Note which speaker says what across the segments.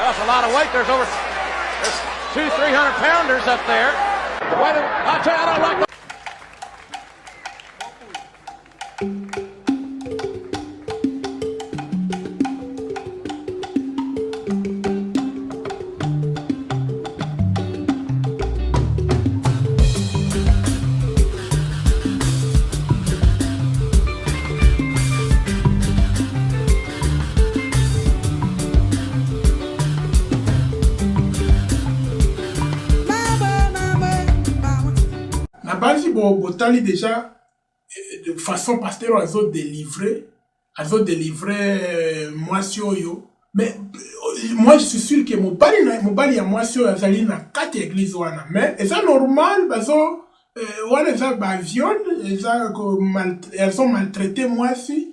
Speaker 1: That's a lot of weight. There's 200-300 pounders up there. I tell you, I don't like the
Speaker 2: basi botali déjà de façon pasteur azo délivrer mwasi oyo, mais moi je suis sûr que mobali ya mwasi oyo azali na kati église wana, mais eza normal bazo wana eza ba viol, elles ont maltraité mwasi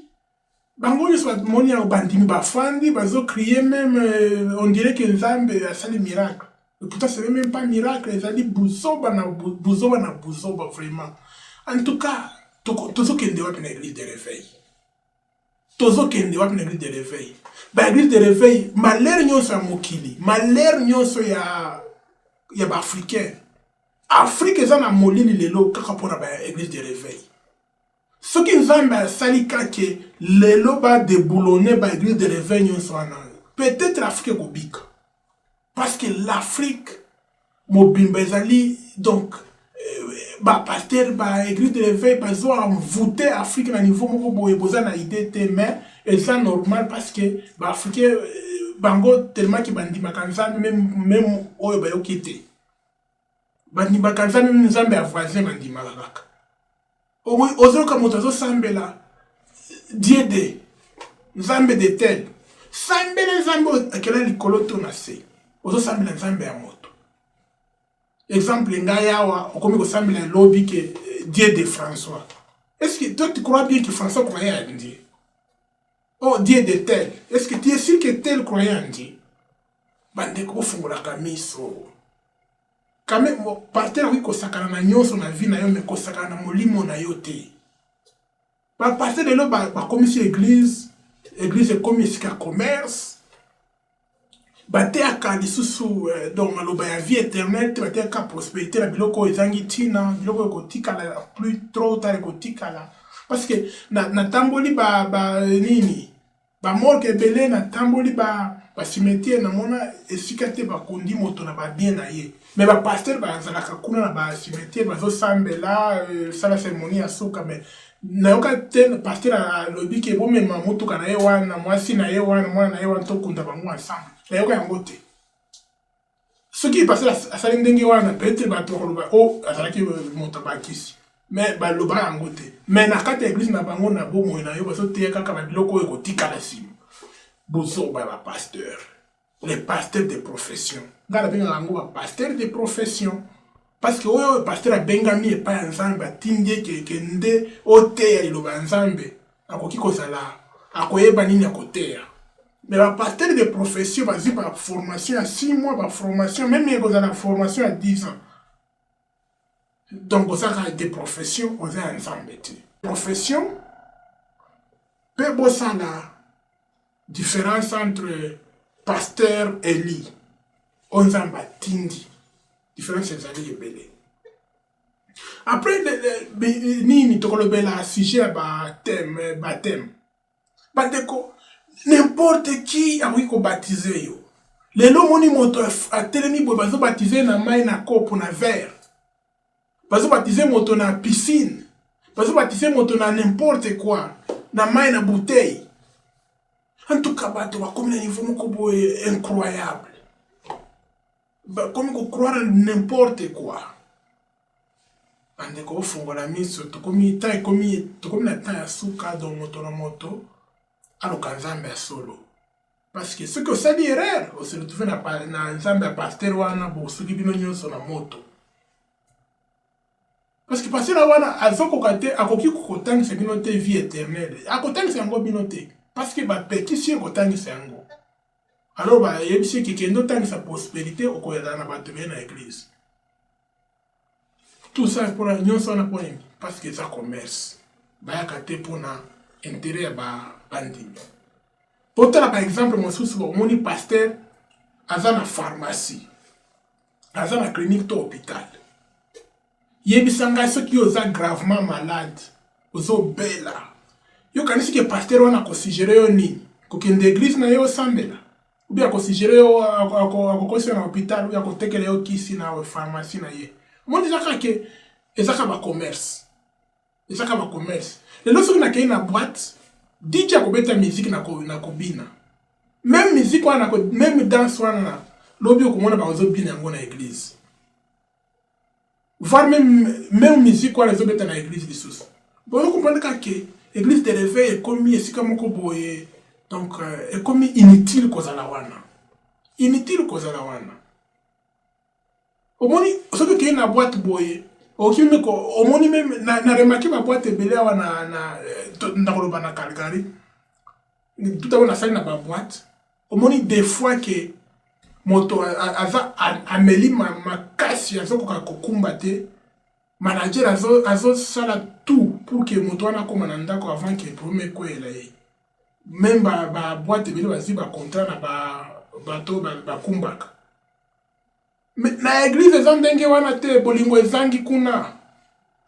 Speaker 2: bango nyonso bamoni ya bandimi bafandi bazo crier même on dirait que Nzambe asali miracle. Et pourtant, ce n'est même pas miracle, ils ont dit bouzoba, vraiment. En tout cas, tozo kende wapi na église de réveil. Tozo kende wapi na église de réveil. Ba église de réveil, malheur nyonso ya mokili, malheur nyonso ya ba africain. Afrique eza na molili lelo kaka pona ba église de réveil. Soki Nzambe asali kake lelo ba déboulonner ba église de réveil nyonso wana. Peut-être Afrique kobika. Parce que l'Afrique, mobimba ezali, donc, pasteur, église de réveil, ils ont envoûté l'Afrique à niveau moko boye boza na idée te, mais c'est normal parce que l'Afrique, bango tellement ki bandi makanza même oyo ba yokite. Bandi makanza même Nzambe a voisin bandi malaka. Ozo ka moto zo sambela Dieu de Nzambe de tel. Sambela Nzambe akela likolo to na se. Ozo sambela Nzambe ya moto. Exemple, Ngayawa, comme vous savez, le lobby que Dieu de François. Est-ce que toi tu crois bien que François croyait à Dieu? Oh, Dieu de tel. Est-ce que tu es sûr que tel croyait en Dieu? Bande ko fungola kamiso. Quand même, partir oui kosakana na nyonso na vie na yo, mais kosakana na molimo na yo te. Ba passer de là ba comme si église est comme ici commerce. Bate aka lisusu donc maloba ya vie éternelle, bate aka prospérité la biloko ezangi tina, biloko ekotikala plus trop tard ekotikala. Parce que na tamboli ba nini ba morgue belé na tamboli ba cimetière na mona esika te ba kondi moto na ba bien na ye. Mais ba pasteur ba zalaka kuna na ba cimetière ba zo sambela sala cérémonie ya suka, mais na yoka te pasteur a lobi ke bo mema moto kana ye wana mwasi na ye wana mwana na ye wana to kunda bango ensemble. La yoka yango te. Ce qui est passé à Salindenge wana peut-être ba to koloba o azalaki moto ba kisi. Mais ba loba yango te. Mais na kati église na bango na bomo na yo baso te kaka ba biloko eko tikala sim. Bozo ba pasteur. Les pasteurs de profession. Ngala benga yango ba pasteur de profession. Parce que oyo pasteur a bengami e pa Nzambe atindie ke nde ote ya liloba Nzambe. Akoki kozala akoyeba nini akoteya. Mais la pasteur de profession, vas-y, par formation à 6 mois, par formation, même si vous avez la formation à 10 ans. Donc, vous avez des professions, vous avez ensemble. Profession, peut vous la différence entre pasteur et lit. On a tindi. Différence, c'est aller belé. Après, ni to le bela sujet à baptême. Bateko. N'importe qui a oui qu'on baptise yo. Les lots moni moto a telemi bo bazo baptiser na mai na kopo na verre. Bazo baptiser moto na piscine. Bazo baptiser moto na n'importe quoi. Na mai na bouteille. En tout cas, bato ba comme na niveau moko boye incroyable. Ba comme ko croire n'importe quoi. Ande ko fungola miso to komi ta komi to komi na ta ya suka do moto na moto. Alors Nzambe a solo. Parce que ce que ça dit erreur, on se retrouve na Nzambe a pasteur wana bo soki bino nyonso na moto. Parce que pasteur wana azoko kate akoki kokotangisa bino te vie éternelle. Akotangisa yango bino te. Parce que ba pétition kotangisa yango. Alors ba yebisi ki kendo tangisa prospérité okoyeda na bato na église. Tout ça pour la nyonso na point parce que ça commerce. Ba yakate pour na intérêt ba banding. Pour par exemple, mon sous mon pasteur, aza na pharmacie, aza na clinique to hôpital. Yebisa ngai soki oza gravement malade, ozobela. Yo kanisi ke pasteur wana akosigere yo nini? Kokende église na yo osambela? Ou bien akosigere yo akokosi na hôpital, ou bien akotekele yo kisi na pharmacie na ye? Omoni ezaka ke ezaka ba commerce. Ezaka ba commerce. Lelo soki nakei na boîte, DJ akobeta musique na kobina. Même musique wana, même danse wana, lobi okomona ba ozobina yango na église. Voire même musique wana ezobeta na église lisusu. Bon, comprendre que l'église de réveil est commis esika moko boye, donc est commis inutile kozala wana. Inutile kozala wana. Omoni soki ke na boîte boye, okimi ko omoni même na remarqué ma boîte ebele wana na koloba na Calgary. Tout à l'heure na salle na ba boîte. Omoni des fois que moto aza ameli makasi azokoka kokumba te. Manager azo sala tout pour que moto wana koma na ndako avant que premier kwela ye. Même ba boîte ebele bazi ba contrat na bato ba kumbaka. Mais na église eza ndenge wana te bolingo ezangi kuna.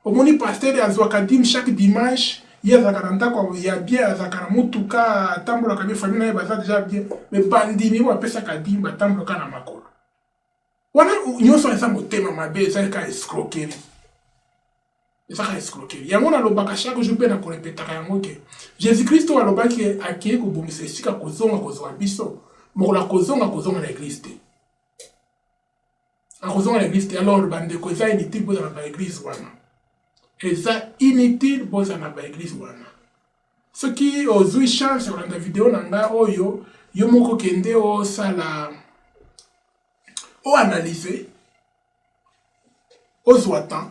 Speaker 2: Omoni pasteur azwaka dim chaque dimanche, ye azaka na ndako ya bien, azaka na mutuka tambola ka bien famille na ye baza déjà bien, mais bandimi wa pesa ka dim ba tambola ka na makolo. Wana nyonso eza motema mabe eza ka escroquerie. Ezaka escroquerie. Yango na lobaka chaque jour pe na korepetaka yango ke Jésus-Christ alobaki akeye kobongisa esika kozonga kozwa biso. Mokola kozonga na église te. Akozonga na église te. Alors bandeko eza inutile bozala ba église wana. Eza inutile bozala ba église wana. Soki ozwi chance kolanda video na nga oyo yo moko kende o sala o analyser ozwa temps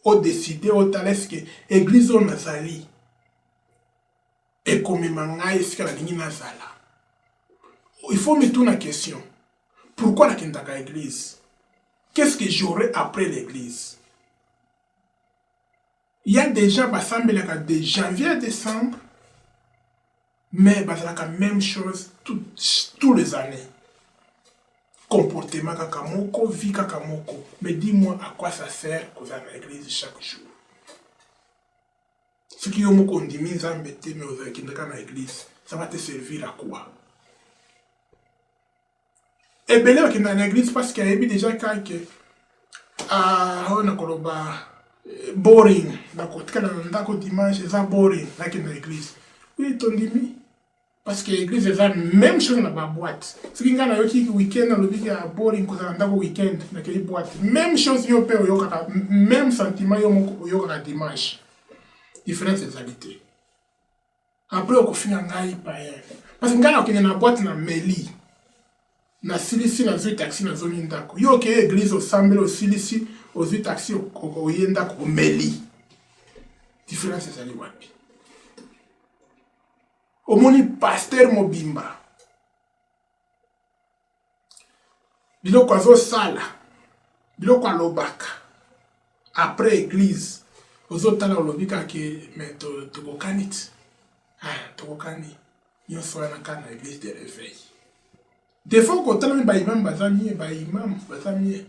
Speaker 2: o décider o tales que église on nazali et comme manga esika la ligne nazala. Il faut me tourner la question. Pourquoi la kendaka église? Qu'est-ce que j'aurai après l'église? Il y a des gens de janvier à décembre, mais la même chose tous les années. Comportement kakamoko, vie kakamoko. Mais dis-moi à quoi ça sert qu'on va à l'église chaque jour. Ce qui est au condiment, ça me met mais aux kindaka à l'église, ça va te servir à quoi? Et bien là, on à l'église parce qu'il y a déjà quelqu'un on a koloba boring. D'accord, quand dimanche, c'est boring là qui est dans l'église. Oui, ton dimi. Parce que l'église est la même chose dans la boîte. Ce qui est dans le week-end, dans le week-end, boring, quand on a un week-end, dans la boîte. Même chose, même sentiment, il dimanche. Différence des habitudes. Après, on finit en gagne païen. Parce que quand on est dans la boîte, on a Méli. Na silisi na zui taxi na zoni ndako. Yo ke église au sambelo au silisi au zui taxi au yendako au Méli. Différence des habitudes wapi. Omoni pasteur mobimba. Biloko azo sala. Biloko alobaka. Après église. Ozo tala olobika ke mais tokokanit. Tokokani. Nyonso wana kana église de réveil. Des fois quand tala ba imam bazamie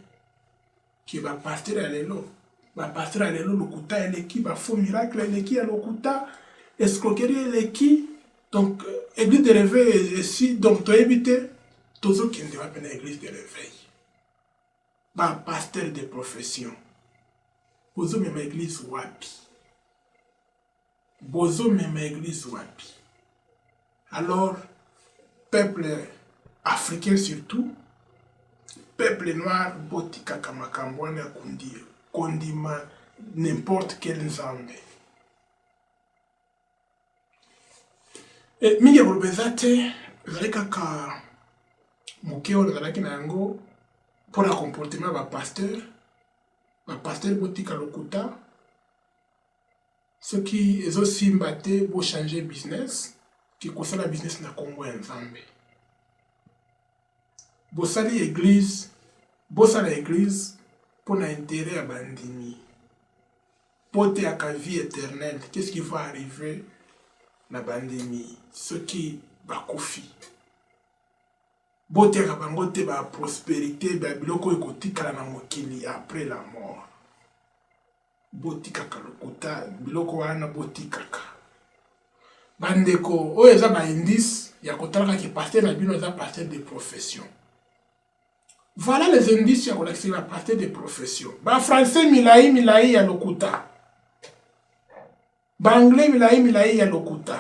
Speaker 2: ki ba pasteur alelo. Ba pasteur alelo lokuta eleki ba faux miracle eleki lokuta escroquerie eleki. Donc, église de réveil ici, donc tu as évité tous ceux qui ne devraient pas l'église de réveil. Bah, pasteur de profession. Bozo même église wapi. Bozo même église wapi. Alors, peuple africain surtout, peuple noir, botika kamakambwana kundi, kondima n'importe quel nzambe. Et mingi kolobeza te ezali kaka moke oyo ezalaki na yango mpona comportement ba pasteur botika lokuta soki ezosimba te bochange business ki kosala business na Kongo ya Nzambe. Bosala église mpona intérêt ya bandimi po te aka vie éternelle. Qu'est-ce qui va arriver na bandemi, ceux qui bakufi. botiaka bango te ba prospérité ba biloko ekotikala na mokili après la mort. Botikaka lokuta biloko wana botikaka. Bandeko oyo eza ba indice ya kotalaka ki pasteur na bino eza pasteur de profession. Voilà les indices ya kolakisi la pasteur de profession. Ba français milai ya lokuta. Ba anglais milai ya lokuta.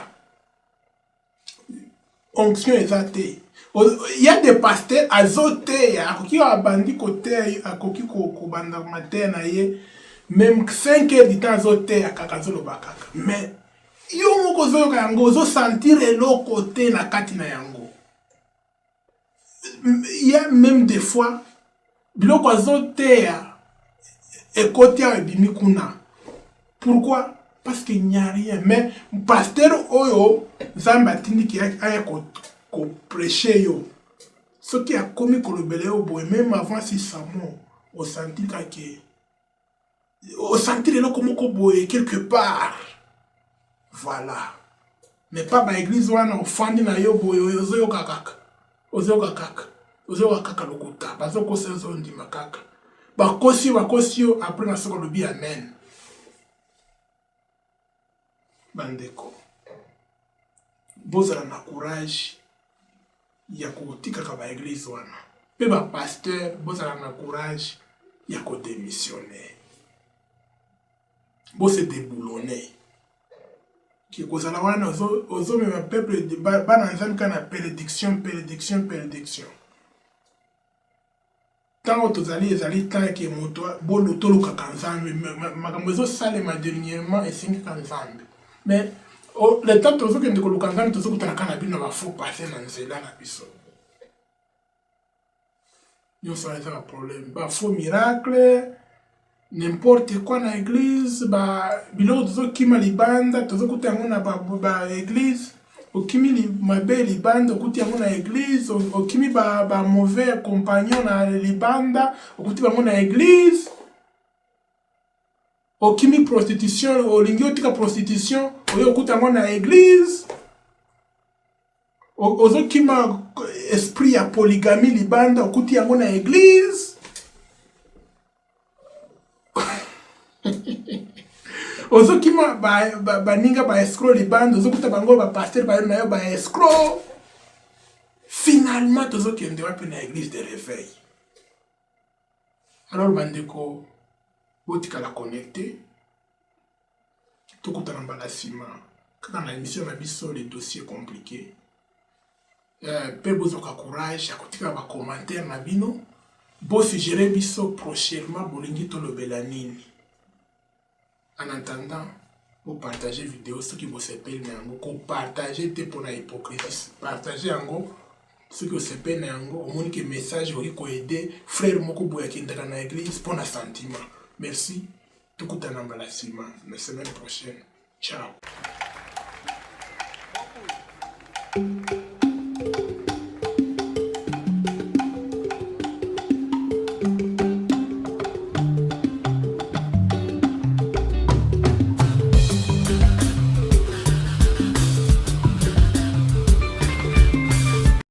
Speaker 2: Onction ezate. Il y a des pasteurs azotés, akoki abandi côté, akoki ko banda matin na ye, même 5 heures du temps azotés akaka zoloba kaka. Mais yo moko zoyoka yango zo sentir eloko côté na kati na yango. Il y a même des fois biloko azotés et côté ebimi kuna. Pourquoi? Parce qu'il n'y a rien. Mais pasteur oyo zamba tindiki aya ko prêcher yo. Ce qui a commis kolobele yo boy même avant si samo au sentir que au sentir eloko moko boy quelque part. Voilà. Mais pas ba église wana ofandi na yo boy ozo kaka. Ozo kaka lokuta. Bazo ko senzo ndima kaka. Ba kosi yo après na soko lobi amen. Bandeko. Bozala na courage ya kotikaka ba église wana. Pe ba pasteur bozala na courage ya ko démissionner. Bo se déboulonner. Ki kozala wana ozo me peuple de bana nzambe kana prédiction. Tant tozali ezali tant que moto bolo tolukaka nzambe makambo ezo salema dernièrement esengeka nzambe. Mais le temps que nous avons colocé dans le canapé, nous avons passer dans nzela na biso. Nous ça un problème. Bah faux miracle, n'importe quoi na église, bah bilo tozo kima libanda, tozo kuta yango na ba église, okimi li mabe libanda, okuti yango na église, okimi ba mauvais compagnon na libanda, okuti bango na église. Okimi prostitution, olingi otika prostitution, oyo okuta ngo na église. Ozo kima esprit ya polygamie libanda, okuti yango na église. Ozo kima baninga ba escroc libanda, ozo kuta bango ba pasteur ba na yo ba escroc. Finalement tozo kende wapi na église de réveil. Alors bandeko botika la connecter tout le temps dans la ciment quand on a émission na biso les dossiers compliqués pe besoin de courage à kotika ba commentaire na bino bo suggérer biso prochainement bolingi to lobela nini en attendant vous partager vidéo ce qui vous s'appelle nango ko partager te pour la hypocrisie partager yango ce que c'est peine yango au moins que message ko aider frère moko boya kindaka na église pour na sentiment. Merci. Tout le temps la semaine prochaine. Ciao.